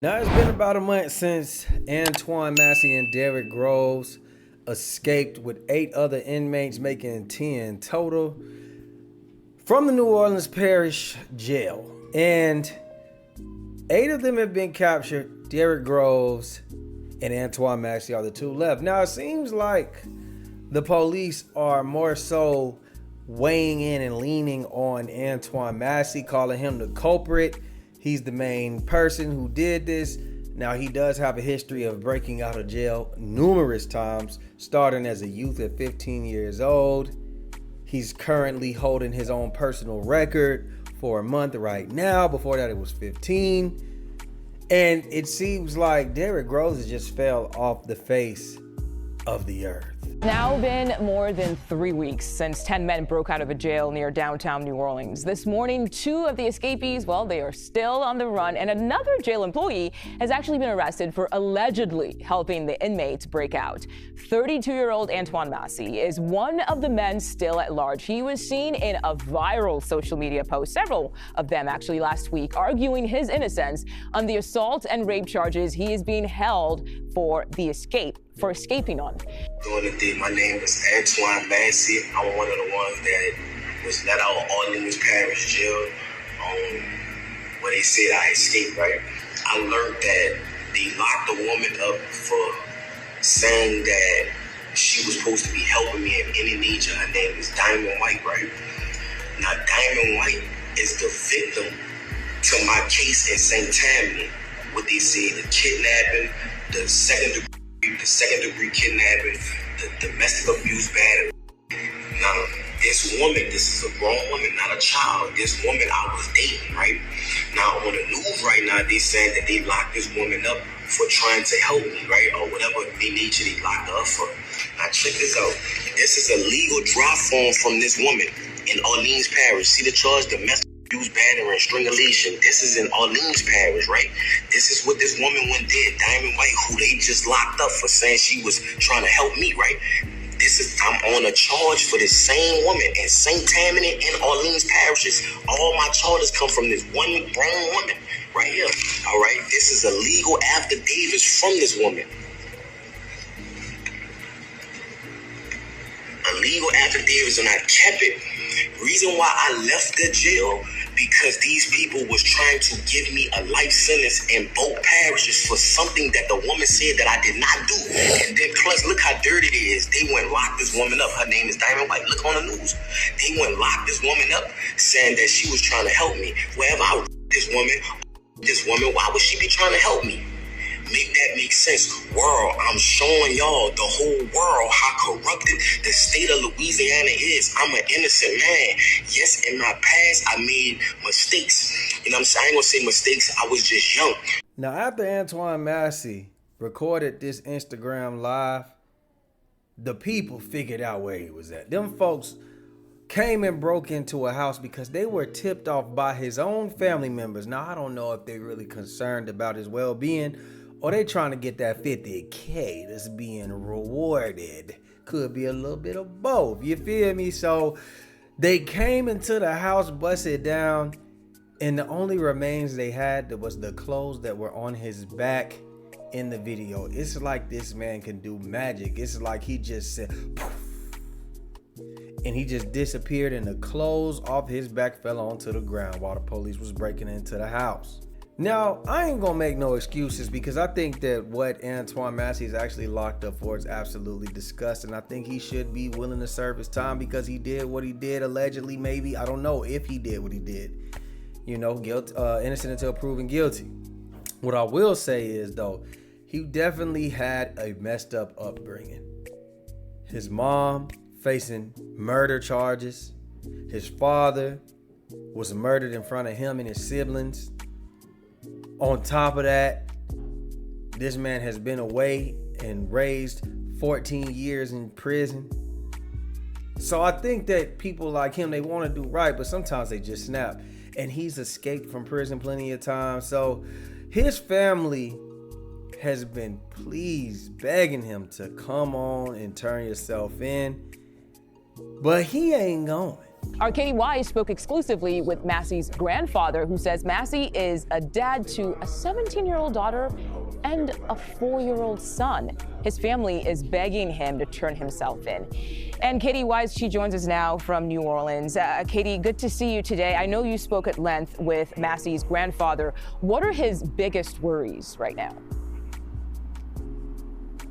Now it's been about a month since Antoine, Massey, and Derrick Groves escaped with 8 other inmates, making 10 total, from the New Orleans Parish Jail. And 8 of them have been captured. Derrick Groves and Antoine Massey are the 2 left. Now it seems like the police are more so weighing in and leaning on Antoine Massey, calling him the culprit. He's the main person who did this. Now, he does have a history of breaking out of jail numerous times, starting as a youth at 15 years old. He's currently holding his own personal record for a month right now. Before that, it was 15. And it seems like Derrick Groves just fell off the face of the earth. Now been more than 3 weeks since 10 men broke out of a jail near downtown New Orleans. This morning, 2 of the escapees, well, they are still on the run, and another jail employee has actually been arrested for allegedly helping the inmates break out. 32-year-old Antoine Massey is one of the men still at large. He was seen in a viral social media post, several of them actually last week, arguing his innocence on the assault and rape charges he is being held for escaping on. During the day, my name is Antoine Massey. I'm one of the ones that was let out of Orleans Parish Jail where they said I escaped, right? I learned that they locked a woman up for saying that she was supposed to be helping me in any nature. Her name is Diamond White, right? Now, Diamond White is the victim to my case in St. Tammany. What they say, the kidnapping, the second degree kidnapping, the domestic abuse battery. Now, this woman, this is a grown woman, not a child. This woman I was dating, right? Now, on the news right now, they said that they locked this woman up for trying to help me, right? Or whatever nature they locked her up for. Now, check this out. This is a legal drop form from this woman in Orleans Parish. See the charge, domestic abuse, battery, and strangulation. This is in Orleans Parish, right? This is what this woman went did, Diamond White, who they just locked up for saying she was trying to help me, right? I'm on a charge for this same woman in St. Tammany and Orleans Parishes. All my charges come from this one grown woman right here. All right, this is a legal affidavit from this woman. A legal affidavit, and I kept it. Reason why I left the jail, because these people was trying to give me a life sentence in both parishes for something that the woman said that I did not do. And then plus, look how dirty it is. They went and locked this woman up. Her name is Diamond White. Look on the news. They went and locked this woman up saying that she was trying to help me. Wherever I this woman, why would she be trying to help me? Make that make sense. World, I'm showing y'all, the whole world, how corrupted the state of Louisiana is. I'm an innocent man. Yes, in my past, I made mistakes. You know what I'm saying? I ain't gonna say mistakes. I was just young. Now, after Antoine Massey recorded this Instagram live, the people figured out where he was at. Them folks came and broke into a house because they were tipped off by his own family members. Now, I don't know if they're really concerned about his well-being, or they trying to get that 50K that's being rewarded. Could be a little bit of both. You feel me? So they came into the house, busted down, and the only remains they had was the clothes that were on his back in the video. It's like this man can do magic. It's like he just said, poof, and he just disappeared, and the clothes off his back fell onto the ground while the police was breaking into the house. Now, I ain't gonna make no excuses, because I think that what Antoine Massey is actually locked up for is absolutely disgusting. I think he should be willing to serve his time because he did what he did, allegedly, maybe. I don't know if he did what he did. You know, innocent until proven guilty. What I will say is, though, he definitely had a messed up upbringing. His mom facing murder charges. His father was murdered in front of him and his siblings. On top of that, this man has been away and raised 14 years in prison. So I think that people like him, they want to do right, but sometimes they just snap. And he's escaped from prison plenty of times. So his family has been begging him to come on and turn yourself in. But he ain't going. Our Katie Wise spoke exclusively with Massey's grandfather, who says Massey is a dad to a 17-year-old daughter and a 4-year-old son. His family is begging him to turn himself in. And Katie Wise, she joins us now from New Orleans. Katie, good to see you today. I know you spoke at length with Massey's grandfather. What are his biggest worries right now?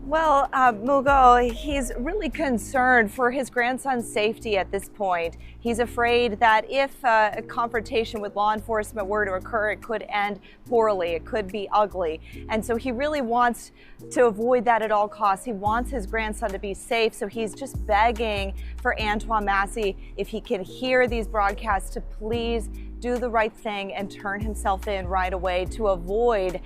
Well, Mugo, he's really concerned for his grandson's safety at this point. He's afraid that if a confrontation with law enforcement were to occur, it could end poorly, it could be ugly. And so he really wants to avoid that at all costs. He wants his grandson to be safe, so he's just begging for Antoine Massey, if he can hear these broadcasts, to please do the right thing and turn himself in right away to avoid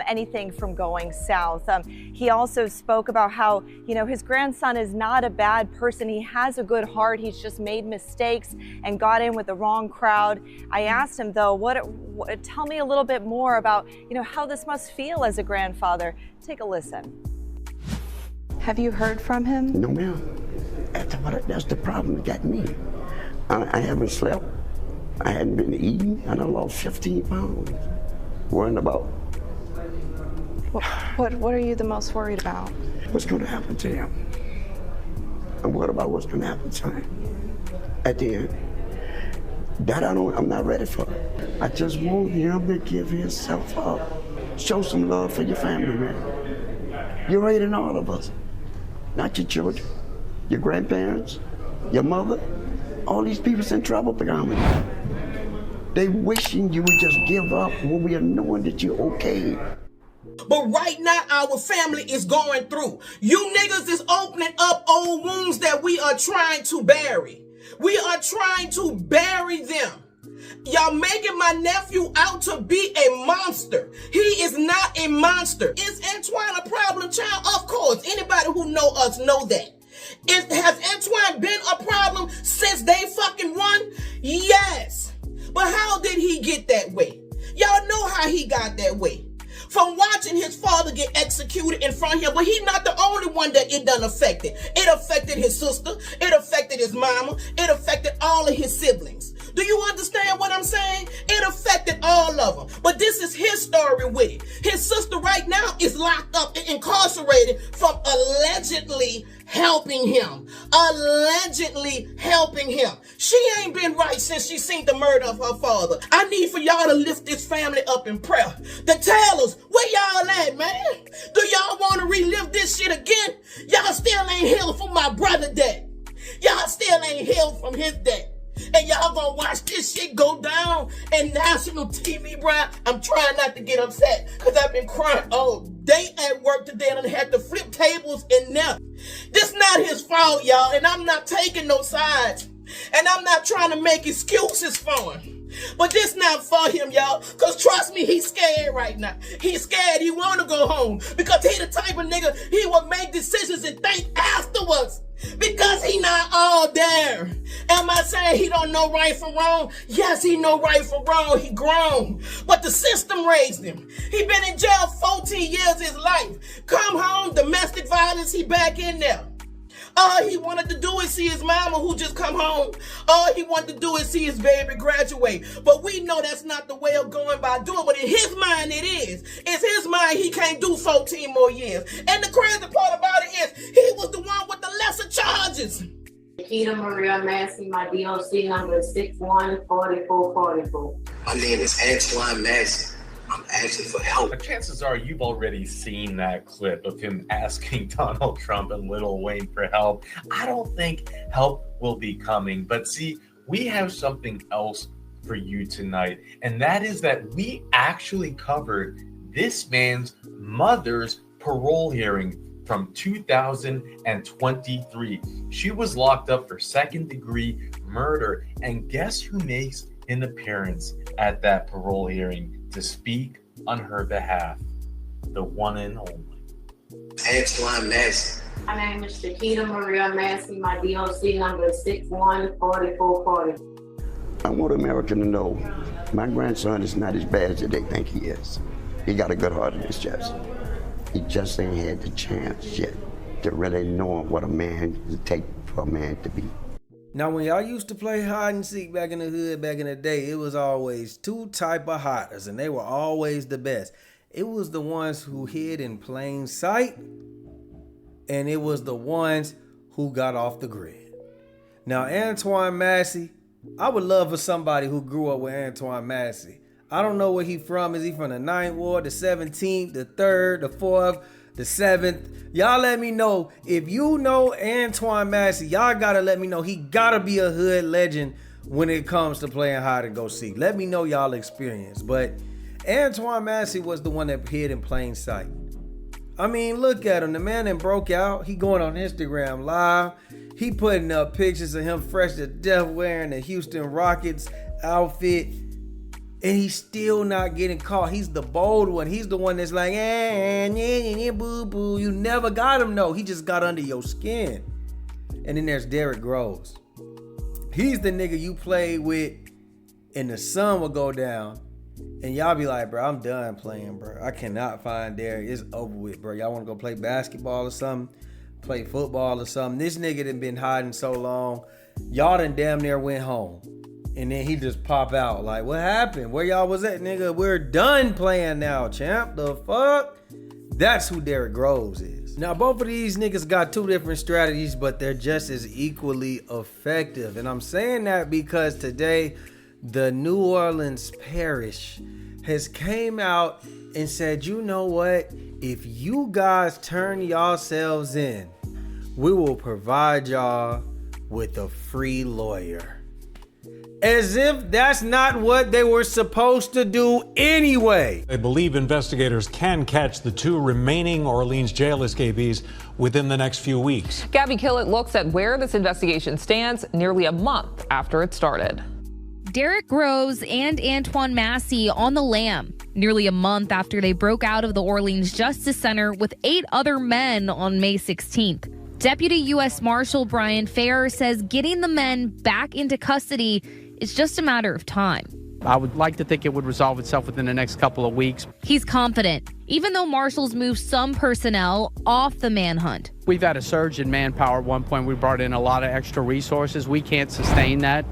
anything from going south. He also spoke about how, his grandson is not a bad person. He has a good heart. He's just made mistakes and got in with the wrong crowd. I asked him, though, tell me a little bit more about, how this must feel as a grandfather. Take a listen. Have you heard from him? No, ma'am. That's the problem that got me. I haven't slept. I hadn't been eating, and I lost 15 pounds. Worrying about. What are you the most worried about? What's going to happen to him? And what about what's going to happen to him at the end? That I'm not ready for. I just want him to give himself up. Show some love for your family, man. You're raising all of us, not your children, your grandparents, your mother. All these people's in trouble behind me. They wishing you would just give up when we are knowing that you're okay. But right now, our family is going through. You niggas is opening up old wounds that we are trying to bury. We are trying to bury them. Y'all making my nephew out to be a monster. He is not a monster. Is Antoine a problem child? Of course. Anybody who know us know that. Has Antoine been a problem since they fucking won? Yes. But how did he get that way? Y'all know how he got that way. From watching his father get executed in front of him, but he's not the only one that it done affected. It affected his sister, it affected his mama, it affected all of his siblings. Do you understand what I'm saying? It affected all of them. But this is his story with it. His sister right now is locked up and incarcerated from allegedly helping him. Allegedly helping him. She ain't been right since she seen the murder of her father. I need for y'all to lift this family up in prayer. To tell us, where y'all at, man? Do y'all want to relive this shit again? Y'all still ain't healed from my brother death. Y'all still ain't healed from his death. And y'all gonna watch this shit go down in national TV, bruh. I'm trying not to get upset because I've been crying all day at work today and I had to flip tables and now. This not his fault, y'all, and I'm not taking no sides. And I'm not trying to make excuses for him. But this not for him, y'all. Because trust me, he's scared right now. He's scared. He want to go home. Because he the type of nigga, he will make decisions and think afterwards. Because he not all there. Am I saying he don't know right from wrong? Yes, he know right from wrong. He grown. But the system raised him. He been in jail 14 years of his life. Come home, domestic violence, he back in there. All he wanted to do is see his mama who just come home. All he wanted to do is see his baby graduate. But we know that's not the way of going by doing. But in his mind it is. It's his mind he can't do 14 more years. And the crazy part about it is he was the one with the lesser charges. Keita Maria Massey, my DOC number is 614444. My name is Antoine Massey. I'm asking for help. But chances are you've already seen that clip of him asking Donald Trump and Lil Wayne for help. I don't think help will be coming. But see, we have something else for you tonight. And that is that we actually covered this man's mother's parole hearing from 2023. She was locked up for second-degree murder. And guess who makes an appearance at that parole hearing to speak on her behalf? The one and only Antoine Massey. My name is Keita Maria Massey. My DOC number is 614440. I want America to know my grandson is not as bad as they think he is. He got a good heart in his chest. He just ain't had the chance yet to really know what a man can take for a man to be. Now, when y'all used to play hide and seek back in the hood, back in the day, it was always two type of hiders, and they were always the best. It was the ones who hid in plain sight, and it was the ones who got off the grid. Now, Antoine Massey, I would love for somebody who grew up with Antoine Massey. I don't know where he from. Is he from the 9th Ward, the 17th, the 3rd, the 4th, the 7th? Y'all let me know. If you know Antoine Massey, y'all gotta let me know. He gotta be a hood legend when it comes to playing hide and go seek. Let me know y'all experience. But Antoine Massey was the one that hid in plain sight. I mean, look at him. The man that broke out. He going on Instagram Live. He putting up pictures of him fresh to death wearing the Houston Rockets outfit. And he's still not getting caught. He's the bold one. He's the one that's like, boo boo. You never got him, no. He just got under your skin. And then there's Derrick Groves. He's the nigga you played with and the sun will go down. And y'all be like, bro, I'm done playing, bro. I cannot find Derrick. It's over with, bro. Y'all want to go play basketball or something? Play football or something? This nigga done been hiding so long. Y'all done damn near went home. And then he just pop out like, what happened? Where y'all was at, nigga? We're done playing now, champ. The fuck? That's who Derrick Groves is. Now, both of these niggas got two different strategies, but they're just as equally effective. And I'm saying that because today, the New Orleans Parish has came out and said, you know what? If you guys turn yourselves in, we will provide y'all with a free lawyer. As if that's not what they were supposed to do anyway. They believe investigators can catch the two remaining Orleans jail escapees within the next few weeks. Gabby Killett looks at where this investigation stands nearly a month after it started. Derrick Groves and Antoine Massey on the lam, nearly a month after they broke out of the Orleans Justice Center with 8 other men on May 16th. Deputy U.S. Marshal Brian Fair says getting the men back into custody is just a matter of time. I would like to think it would resolve itself within the next couple of weeks. He's confident, even though marshals moved some personnel off the manhunt. We've had a surge in manpower. At one point, we brought in a lot of extra resources. We can't sustain that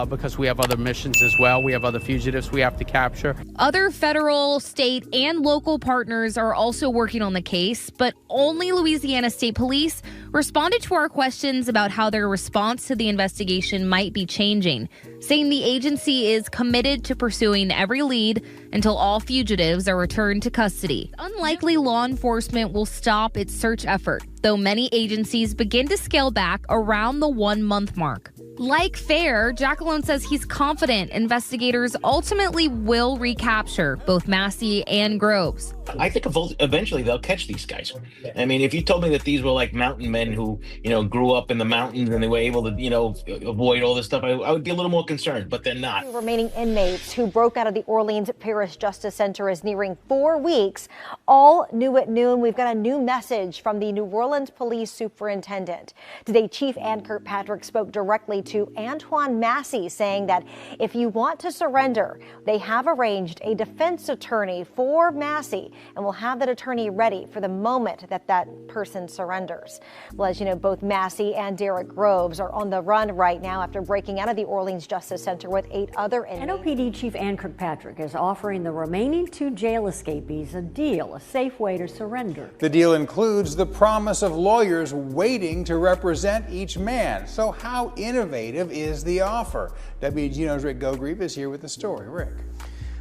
because we have other missions as well. We have other fugitives we have to capture. Other federal, state, and local partners are also working on the case, but only Louisiana State Police responded to our questions about how their response to the investigation might be changing, saying the agency is committed to pursuing every lead until all fugitives are returned to custody. It's unlikely law enforcement will stop its search effort, though many agencies begin to scale back around the 1-month mark. Like Fair, Jacqueline says he's confident investigators ultimately will recapture both Massey and Groves. I think eventually they'll catch these guys. I mean, if you told me that these were like mountain men who, grew up in the mountains and they were able to, avoid all this stuff, I would be a little more concerned, but they're not. Remaining inmates who broke out of the Orleans Parish Justice Center is nearing 4 weeks. All new at noon. We've got a new message from the New Orleans Police Superintendent. Today, Chief Ann Kirkpatrick spoke directly to Antoine Massey, saying that if you want to surrender, they have arranged a defense attorney for Massey and will have that attorney ready for the moment that that person surrenders. Well, as you know, both Massey and Derrick Groves are on the run right now after breaking out of the Orleans Justice Center with 8 other inmates. NOPD Chief Ann Kirkpatrick is offering the remaining 2 jail escapees a deal, a safe way to surrender. The deal includes the promise of lawyers waiting to represent each man. So how innovative is the offer? WGNO's Rick Gogrieve is here with the story. Rick.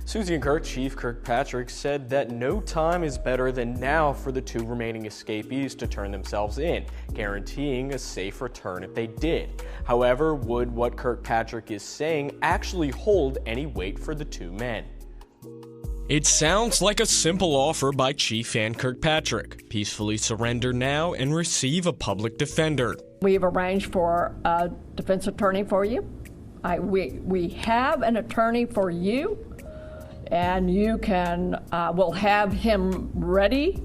Susie and Kurt, Chief Kirkpatrick said that no time is better than now for the 2 remaining escapees to turn themselves in, guaranteeing a safe return if they did. However, would what Kirkpatrick is saying actually hold any weight for the 2 men? It sounds like a simple offer by Chief Ann Kirkpatrick. Peacefully surrender now and receive a public defender. We've arranged for a defense attorney for you. We have an attorney for you, and you can, we'll have him ready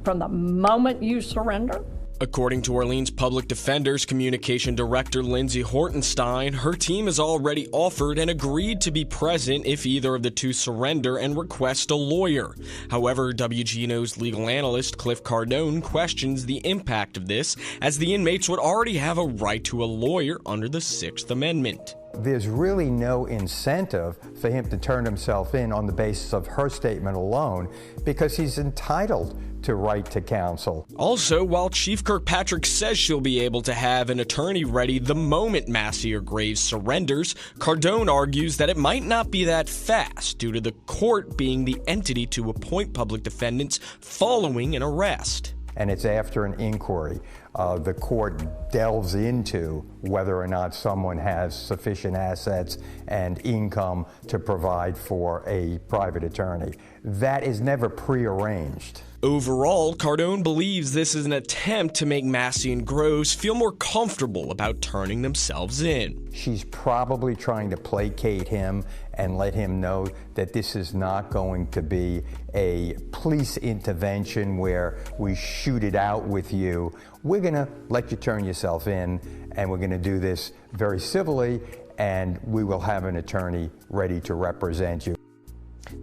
from the moment you surrender. According to Orleans Public Defender's Communication Director Lindsay Hortenstein, her team has already offered and agreed to be present if either of the two surrender and request a lawyer. However, WGNO's legal analyst Cliff Cardone questions the impact of this, as the inmates would already have a right to a lawyer under the Sixth Amendment. There's really no incentive for him to turn himself in on the basis of her statement alone, because he's entitled to right to counsel. Also, while Chief Kirkpatrick says she'll be able to have an attorney ready the moment Massey or Graves surrenders, Cardone argues that it might not be that fast due to the court being the entity to appoint public defendants following an arrest. And it's after an inquiry. The court delves into whether or not someone has sufficient assets and income to provide for a private attorney. That is never prearranged. Overall, Cardone believes this is an attempt to make Massey and Groves feel more comfortable about turning themselves in. She's probably trying to placate him and let him know that this is not going to be a police intervention where we shoot it out with you. We're going to let you turn yourself in, and we're going to do this very civilly, and we will have an attorney ready to represent you.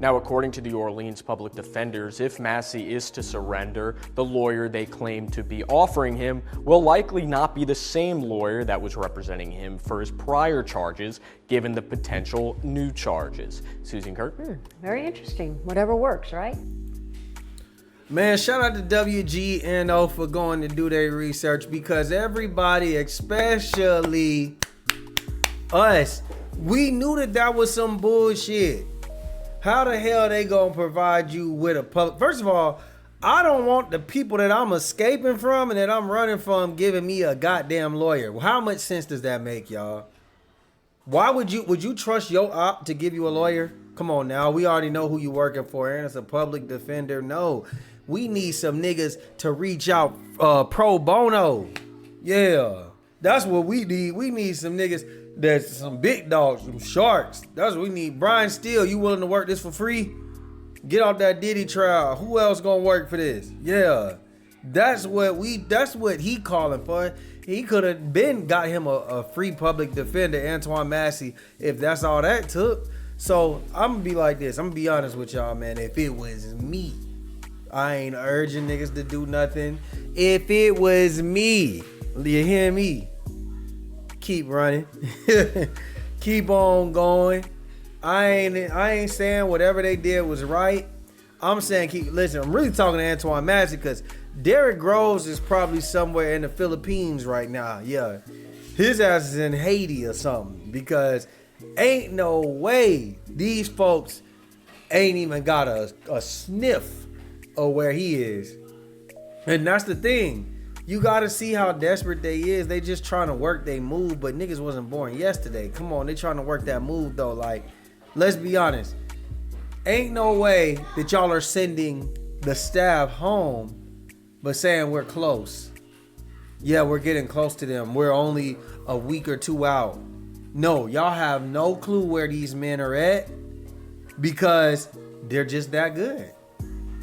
Now, according to the Orleans Public Defenders, if Massey is to surrender, the lawyer they claim to be offering him will likely not be the same lawyer that was representing him for his prior charges, given the potential new charges. Susan Kirk? Very interesting. Whatever works, right? Man, shout out to WGNO for going to do their research, because everybody, especially us, we knew that was some bullshit. How the hell they gonna provide you with a public? First of all, I don't want the people that I'm escaping from and that I'm running from giving me a goddamn lawyer. How much sense does that make, y'all? Why would you trust your op to give you a lawyer? Come on now, we already know who you working for, and it's a public defender. No, we need some niggas to reach out pro bono. Yeah, that's what we need. We need some niggas that's some big dogs, some sharks. That's what we need. Brian Steele, you willing to work this for free? Get off that Diddy trial. Who else gonna work for this? Yeah, that's what he calling for. He could have been got him a free public defender, Antoine Massey, if that's all that took. So I'm gonna be like this. I'm gonna be honest with y'all, man. If it was me, I ain't urging niggas to do nothing. If it was me, you hear me? Keep running. Keep on going. I ain't saying whatever they did was right. I'm saying listen, I'm really talking to Antoine Massey, because Derrick Groves is probably somewhere in the Philippines right now. Yeah. His ass is in Haiti or something, because ain't no way these folks ain't even got a sniff of where he is. And that's the thing. You gotta see how desperate they is. They just trying to work they move, but niggas wasn't born yesterday. Come on, they trying to work that move though. Like, let's be honest. Ain't no way that y'all are sending the staff home, but saying we're close. Yeah, we're getting close to them. We're only a week or two out. No, y'all have no clue where these men are at, because they're just that good.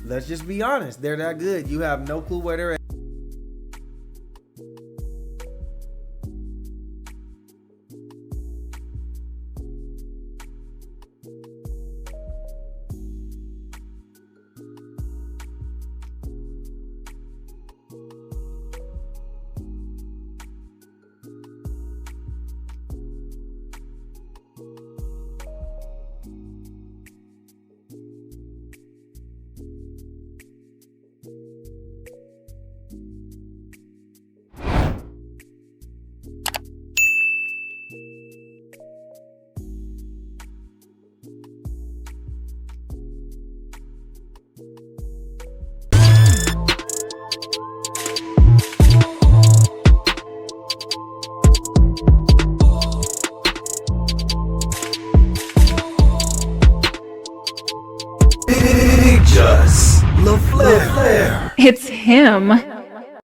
Let's just be honest. They're that good. You have no clue where they're at. It's him.